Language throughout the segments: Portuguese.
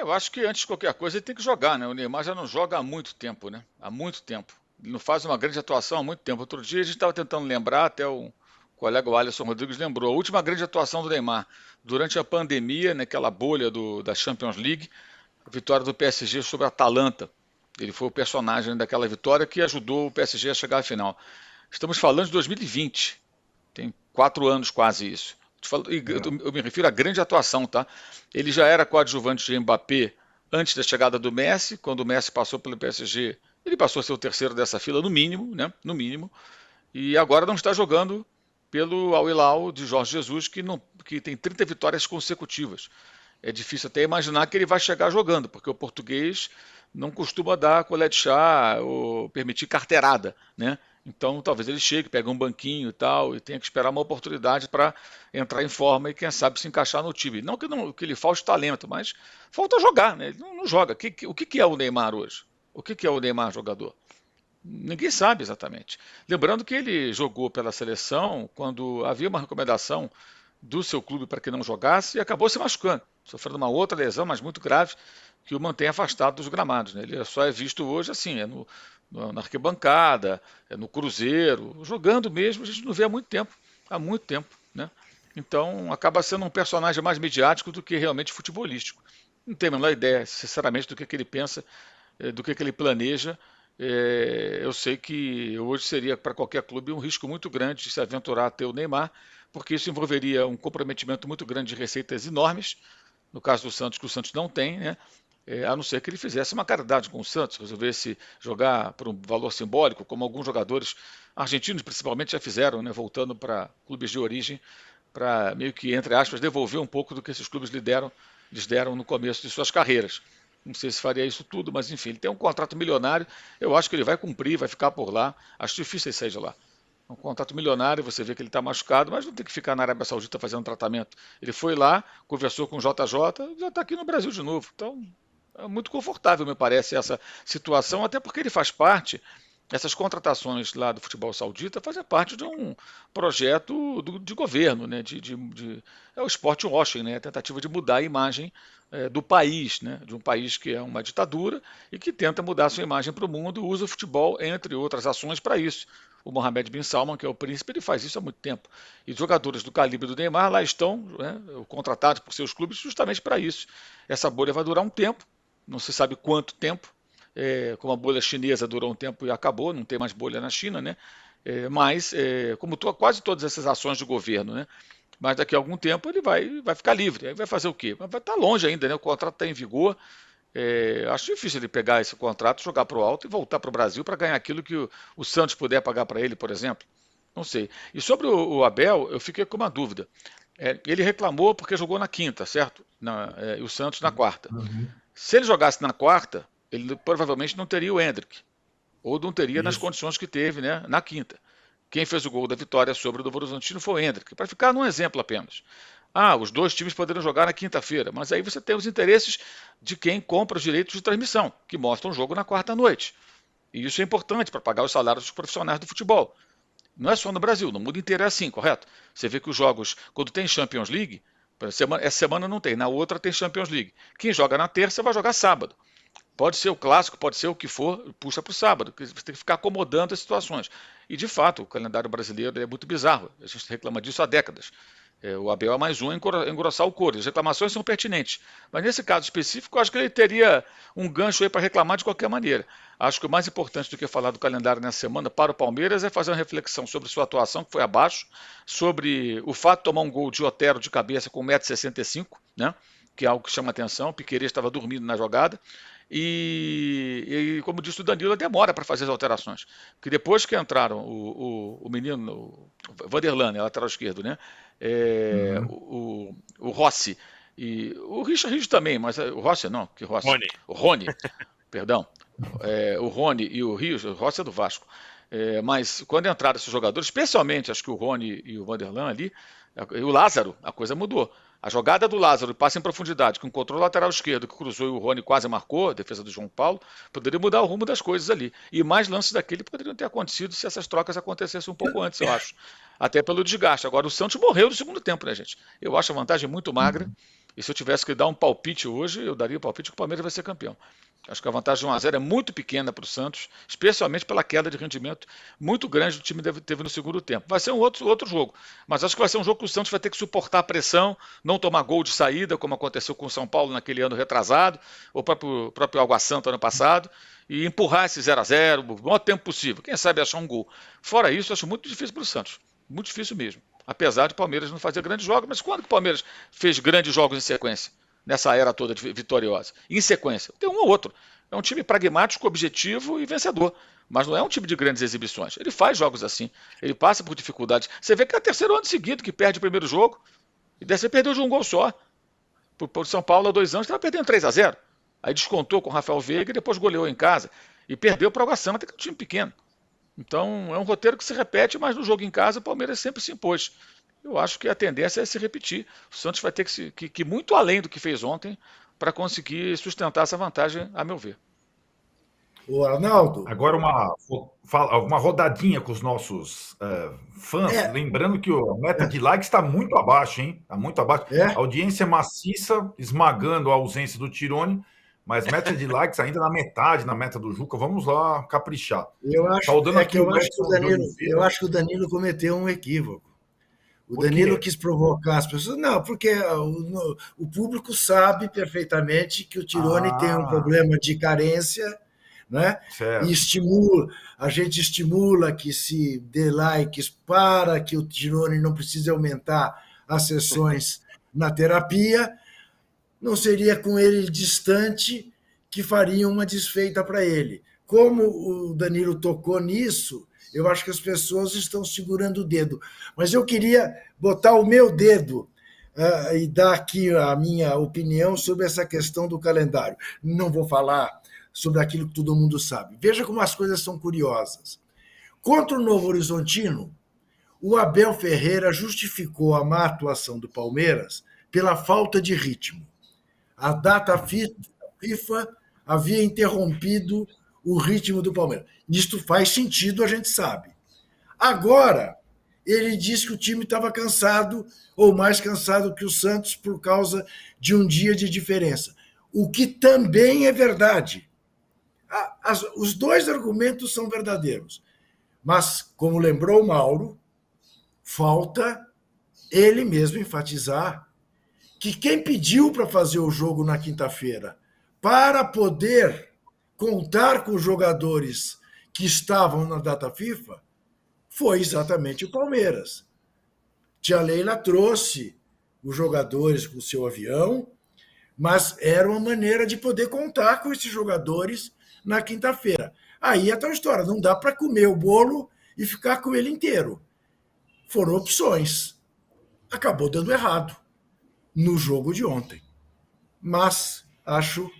Eu acho que antes de qualquer coisa ele tem que jogar, né? O Neymar já não joga há muito tempo, né? Há muito tempo. Ele não faz uma grande atuação há muito tempo. Outro dia a gente estava tentando lembrar, até o colega o Alisson Rodrigues lembrou, a última grande atuação do Neymar durante a pandemia, naquela bolha da Champions League, a vitória do PSG sobre a Atalanta. Ele foi o personagem daquela vitória que ajudou o PSG a chegar à final. Estamos falando de 2020. Tem 4 anos quase isso. É. Eu me refiro à grande atuação, tá? Ele já era coadjuvante de Mbappé antes da chegada do Messi. Quando o Messi passou pelo PSG, ele passou a ser o terceiro dessa fila, no mínimo, né? No mínimo. E agora não está jogando pelo Al Hilal de Jorge Jesus, que tem 30 vitórias consecutivas. É difícil até imaginar que ele vai chegar jogando, porque o português não costuma dar colher de chá ou permitir carteirada, né? Então talvez ele chegue, pegue um banquinho e tal, e tenha que esperar uma oportunidade para entrar em forma e quem sabe se encaixar no time. Não que ele falte talento, mas falta jogar, né? Ele não joga. O que é o Neymar hoje? O que é o Neymar jogador? Ninguém sabe exatamente. Lembrando que ele jogou pela seleção quando havia uma recomendação do seu clube para que não jogasse e acabou se machucando, sofrendo uma outra lesão, mas muito grave, que o mantém afastado dos gramados. Né? Ele só é visto hoje assim, na arquibancada, é no Cruzeiro, jogando mesmo, a gente não vê há muito tempo. Né? Então acaba sendo um personagem mais midiático do que realmente futebolístico. Não tenho a menor ideia, sinceramente, do que ele pensa, do que ele planeja. Eu sei que hoje seria para qualquer clube um risco muito grande de se aventurar a ter o Neymar, porque isso envolveria um comprometimento muito grande de receitas enormes, no caso do Santos, que o Santos não tem, né? A não ser que ele fizesse uma caridade com o Santos, resolvesse jogar por um valor simbólico, como alguns jogadores argentinos principalmente já fizeram, né? Voltando para clubes de origem, para meio que, entre aspas, devolver um pouco do que esses clubes lhes deram no começo de suas carreiras. Não sei se faria isso tudo, mas enfim, ele tem um contrato milionário, eu acho que ele vai cumprir, vai ficar por lá. Acho difícil ele sair de lá. Um contrato milionário, você vê que ele está machucado, mas não tem que ficar na Arábia Saudita fazendo tratamento. Ele foi lá, conversou com o JJ, já está aqui no Brasil de novo. Então, é muito confortável, me parece, essa situação, até porque ele faz parte, essas contratações lá do futebol saudita fazem parte de um projeto de governo, né? É o sport washing, né? A tentativa de mudar a imagem do país, né? De um país que é uma ditadura e que tenta mudar a sua imagem para o mundo, usa o futebol, entre outras ações, para isso. O Mohamed bin Salman, que é o príncipe, ele faz isso há muito tempo. E jogadores do calibre do Neymar lá estão, né, contratados por seus clubes justamente para isso. Essa bolha vai durar um tempo, não se sabe quanto tempo, como a bolha chinesa durou um tempo e acabou, não tem mais bolha na China, né? Mas, como quase todas essas ações de governo, né? Mas daqui a algum tempo ele vai ficar livre. Aí vai fazer o quê? Mas vai estar longe ainda, né? O contrato está em vigor. Acho difícil ele pegar esse contrato, jogar para o alto e voltar para o Brasil para ganhar aquilo que o Santos puder pagar para ele, por exemplo. Não sei. E sobre o Abel, eu fiquei com uma dúvida. Ele reclamou porque jogou na quinta, certo? E o Santos na quarta. Uhum. Se ele jogasse na quarta, ele provavelmente não teria o Hendrick, ou não teria nas Isso. condições que teve, né, na quinta. Quem fez o gol da vitória sobre o Novo Horizontino foi o Hendrick, para ficar num exemplo apenas. Os dois times poderiam jogar na quinta-feira, mas aí você tem os interesses de quem compra os direitos de transmissão, que mostram o jogo na quarta-noite. E isso é importante para pagar os salários dos profissionais do futebol. Não é só no Brasil, no mundo inteiro é assim, correto? Você vê que os jogos, quando tem Champions League, essa semana não tem, na outra tem Champions League. Quem joga na terça vai jogar sábado. Pode ser o clássico, pode ser o que for, puxa para o sábado. Você tem que ficar acomodando as situações. E, de fato, o calendário brasileiro é muito bizarro. A gente reclama disso há décadas. O Abel é mais um a engrossar o couro. As reclamações são pertinentes. Mas, nesse caso específico, eu acho que ele teria um gancho aí para reclamar de qualquer maneira. Acho que o mais importante do que falar do calendário nessa semana para o Palmeiras é fazer uma reflexão sobre sua atuação, que foi abaixo, sobre o fato de tomar um gol de Otero de cabeça com 1,65 m, né? Que é algo que chama atenção. O Piquerez estava dormindo na jogada. Como disse o Danilo, demora para fazer as alterações. Porque depois que entraram o menino, o Vanderlan, lateral esquerdo, né? Uhum. O Rossi e o Richard também, mas o Rossi não, que Rossi? Rony. O Rony, perdão. O Rony e o Rios, o Rossi é do Vasco. Mas quando entraram esses jogadores, especialmente acho que o Rony e o Vanderlan ali, e o Lázaro, a coisa mudou. A jogada do Lázaro, passe em profundidade, que encontrou o lateral esquerdo, que cruzou e o Rony quase marcou, a defesa do João Paulo, poderia mudar o rumo das coisas ali. E mais lances daquele poderiam ter acontecido se essas trocas acontecessem um pouco antes, eu acho. Até pelo desgaste. Agora, o Santos morreu no segundo tempo, né, gente? Eu acho a vantagem muito magra. Uhum. E se eu tivesse que dar um palpite hoje, eu daria o palpite que o Palmeiras vai ser campeão. Acho que a vantagem de 1-0 é muito pequena para o Santos, especialmente pela queda de rendimento muito grande que o time teve no segundo tempo. Vai ser um outro jogo, mas acho que vai ser um jogo que o Santos vai ter que suportar a pressão, não tomar gol de saída, como aconteceu com o São Paulo naquele ano retrasado, ou o próprio Água Santa ano passado, e empurrar esse 0-0 o maior tempo possível. Quem sabe achar um gol. Fora isso, acho muito difícil para o Santos. Muito difícil mesmo. Apesar de o Palmeiras não fazer grandes jogos, mas quando que o Palmeiras fez grandes jogos em sequência? Nessa era toda vitoriosa. Em sequência. Tem um ou outro. É um time pragmático, objetivo e vencedor. Mas não é um time de grandes exibições. Ele faz jogos assim. Ele passa por dificuldades. Você vê que é o terceiro ano seguido que perde o primeiro jogo. E dessa vez perdeu de um gol só. Por São Paulo, há 2 anos, estava perdendo 3-0. Aí descontou com o Rafael Veiga e depois goleou em casa. E perdeu para o Água Santa, que é um time pequeno. Então é um roteiro que se repete, mas no jogo em casa o Palmeiras sempre se impôs. Eu acho que a tendência é se repetir. O Santos vai ter que ir muito além do que fez ontem para conseguir sustentar essa vantagem, a meu ver. O Arnaldo. Agora uma rodadinha com os nossos fãs, lembrando que a meta de likes está muito abaixo, hein? Está muito abaixo. A audiência maciça, esmagando a ausência do Tirone, mas meta de likes ainda na metade, na meta do Juca. Vamos lá caprichar. Eu acho que o Danilo cometeu um equívoco. O Danilo quis provocar as pessoas. Não, porque o público sabe perfeitamente que o Tirone tem um problema de carência, né? E a gente estimula que se dê likes para que o Tirone não precise aumentar as sessões na terapia. Não seria com ele distante que faria uma desfeita para ele. Como o Danilo tocou nisso, eu acho que as pessoas estão segurando o dedo. Mas eu queria botar o meu dedo e dar aqui a minha opinião sobre essa questão do calendário. Não vou falar sobre aquilo que todo mundo sabe. Veja como as coisas são curiosas. Contra o Novo Horizontino, o Abel Ferreira justificou a má atuação do Palmeiras pela falta de ritmo. A data FIFA havia interrompido o ritmo do Palmeiras. Isto faz sentido, a gente sabe. Agora, ele diz que o time estava cansado, ou mais cansado que o Santos, por causa de um dia de diferença. O que também é verdade. Os dois argumentos são verdadeiros. Mas, como lembrou o Mauro, falta ele mesmo enfatizar que quem pediu para fazer o jogo na quinta-feira para poder contar com os jogadores que estavam na data FIFA foi exatamente o Palmeiras. Tia Leila trouxe os jogadores com o seu avião, mas era uma maneira de poder contar com esses jogadores na quinta-feira. Aí é tal história, não dá para comer o bolo e ficar com ele inteiro. Foram opções. Acabou dando errado no jogo de ontem. Mas acho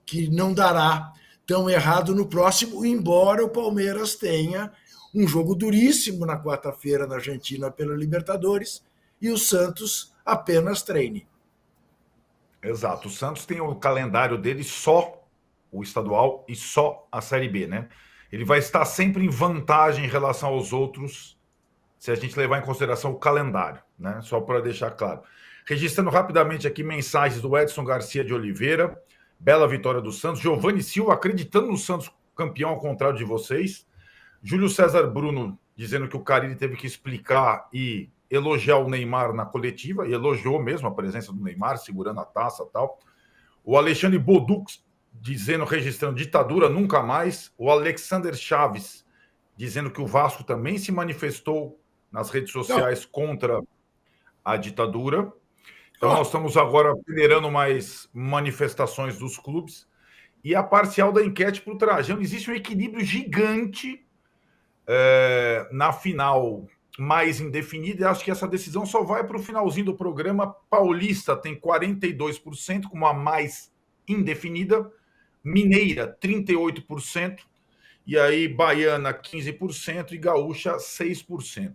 que não dará tão errado no próximo, embora o Palmeiras tenha um jogo duríssimo na quarta-feira na Argentina pela Libertadores e o Santos apenas treine. Exato. O Santos tem o calendário dele só o estadual e só a Série B, né? Ele vai estar sempre em vantagem em relação aos outros se a gente levar em consideração o calendário, né? Só para deixar claro. Registrando rapidamente aqui mensagens do Edson Garcia de Oliveira. Bela vitória do Santos. Giovanni Silva acreditando no Santos campeão, ao contrário de vocês. Júlio César Bruno dizendo que o Carille teve que explicar e elogiar o Neymar na coletiva. E elogiou mesmo a presença do Neymar, segurando a taça e tal. O Alexandre Bodux dizendo, registrando ditadura nunca mais. O Alexander Chaves dizendo que o Vasco também se manifestou nas redes sociais contra a ditadura. Então, nós estamos agora peneirando mais manifestações dos clubes. E a parcial da enquete para o Trajano. Existe um equilíbrio gigante na final mais indefinida. E acho que essa decisão só vai para o finalzinho do programa. Paulista tem 42% como a mais indefinida. Mineira, 38%. E aí, Baiana, 15% e Gaúcha, 6%.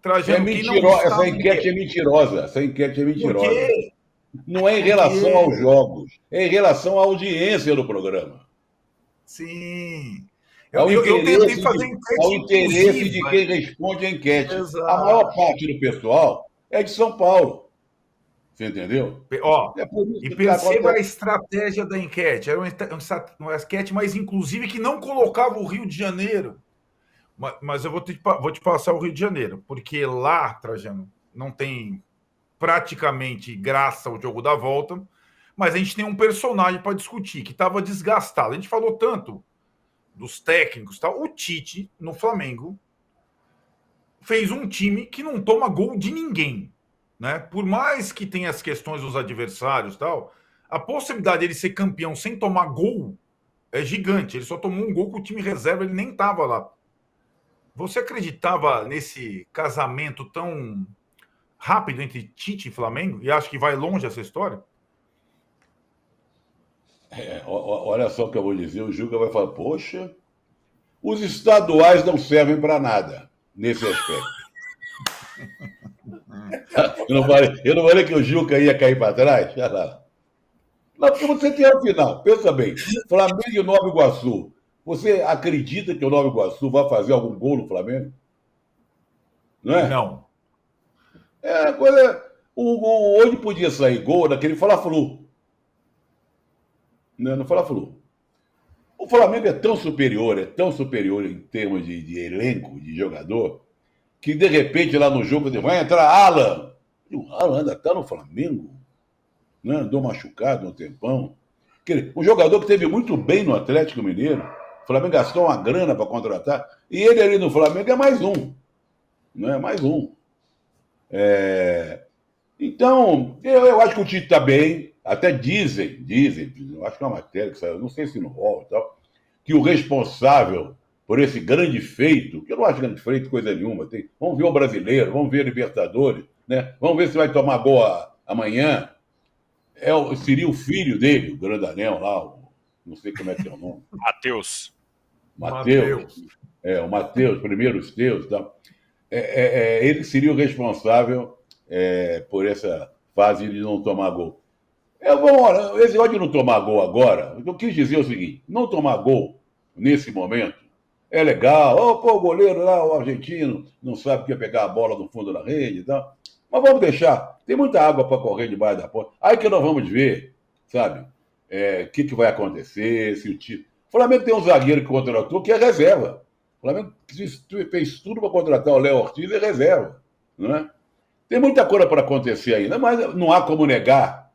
Trajano, essa enquete é mentirosa. Essa enquete é mentirosa. Não é em relação aos jogos, é em relação à audiência do programa. Sim. Eu tentei fazer enquete ao interesse de quem responde a enquete. Exato. A maior parte do pessoal é de São Paulo. Você entendeu? E perceba a estratégia da enquete. Era uma enquete mais inclusive que não colocava o Rio de Janeiro. Mas eu vou te passar o Rio de Janeiro, porque lá, Trajano, não tem praticamente graça o jogo da volta, mas a gente tem um personagem para discutir que estava desgastado. A gente falou tanto dos técnicos, tal. O Tite, no Flamengo, fez um time que não toma gol de ninguém. Né? Por mais que tenha as questões dos adversários, tal, a possibilidade de ele ser campeão sem tomar gol é gigante. Ele só tomou um gol com o time reserva, ele nem estava lá. Você acreditava nesse casamento tão rápido entre Tite e Flamengo? E acha que vai longe essa história? Olha só o que eu vou dizer. O Juca vai falar, poxa, os estaduais não servem para nada nesse aspecto. Eu não falei que o Juca ia cair para trás? Não, porque você tem a final. Pensa bem, Flamengo e Nova Iguaçu. Você acredita que o Nova Iguaçu vai fazer algum gol no Flamengo? Não é? Não. É coisa. Onde podia sair gol naquele Fla-Flu. Não, no Fla-Flu. O Flamengo é tão superior em termos de elenco, de jogador, que de repente lá no jogo vai entrar Alan. E o Alan ainda está no Flamengo. Né? Andou machucado um tempão. Um jogador que teve muito bem no Atlético Mineiro. O Flamengo gastou uma grana para contratar. E ele ali no Flamengo é mais um. Não é mais um. Então, eu acho que o Tite está bem. Até dizem, eu acho que é uma matéria que saiu, não sei se no UOL e tal, que o responsável por esse grande feito, que eu não acho grande feito coisa nenhuma, vamos ver o Brasileiro, vamos ver a Libertadores, né? Vamos ver se vai tomar gol amanhã. Seria o filho dele, o Grandanel lá, não sei como é que é o nome. Matheus. O Matheus, primeiros teus. Tá? Ele seria o responsável por essa fase de não tomar gol. Esse negócio de não tomar gol agora, eu quis dizer o seguinte, não tomar gol nesse momento é legal. O goleiro lá, o argentino, não sabe o que é pegar a bola no fundo da rede e tal. Mas vamos deixar, tem muita água para correr debaixo da ponte. Aí que nós vamos ver, sabe, o que vai acontecer, se o time... O Flamengo tem um zagueiro que contratou que é reserva. O Flamengo fez tudo para contratar o Léo Ortiz e reserva. Não é? Tem muita coisa para acontecer ainda, mas não há como negar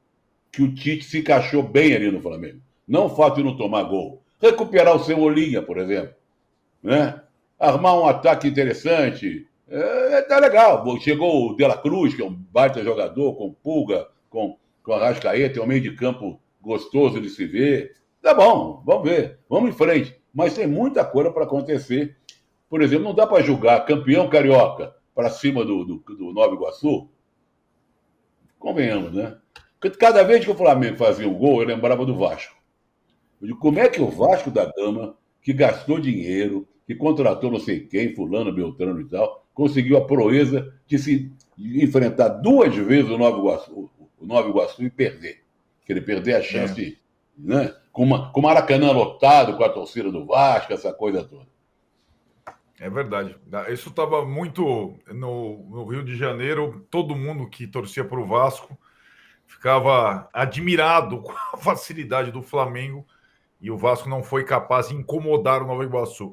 que o Tite se encaixou bem ali no Flamengo. Não o fato de não tomar gol. Recuperar o Cebolinha, por exemplo. Né? Armar um ataque interessante. Tá legal. Chegou o De La Cruz, que é um baita jogador, com Pulga, com Arrascaeta, é um meio de campo gostoso de se ver. Tá bom, vamos ver. Vamos em frente. Mas tem muita coisa para acontecer. Por exemplo, não dá para julgar campeão carioca para cima do Nova Iguaçu. Convenhamos, né? Porque cada vez que o Flamengo fazia um gol, eu lembrava do Vasco. Eu digo, como é que o Vasco da Gama, que gastou dinheiro, que contratou não sei quem, fulano, beltrano e tal, conseguiu a proeza de se enfrentar 2 vezes o Nova Iguaçu e perder. Querer perder a chance, né? Com o Maracanã lotado, com a torcida do Vasco, essa coisa toda. É verdade. Isso estava muito no Rio de Janeiro, todo mundo que torcia para o Vasco ficava admirado com a facilidade do Flamengo e o Vasco não foi capaz de incomodar o Nova Iguaçu.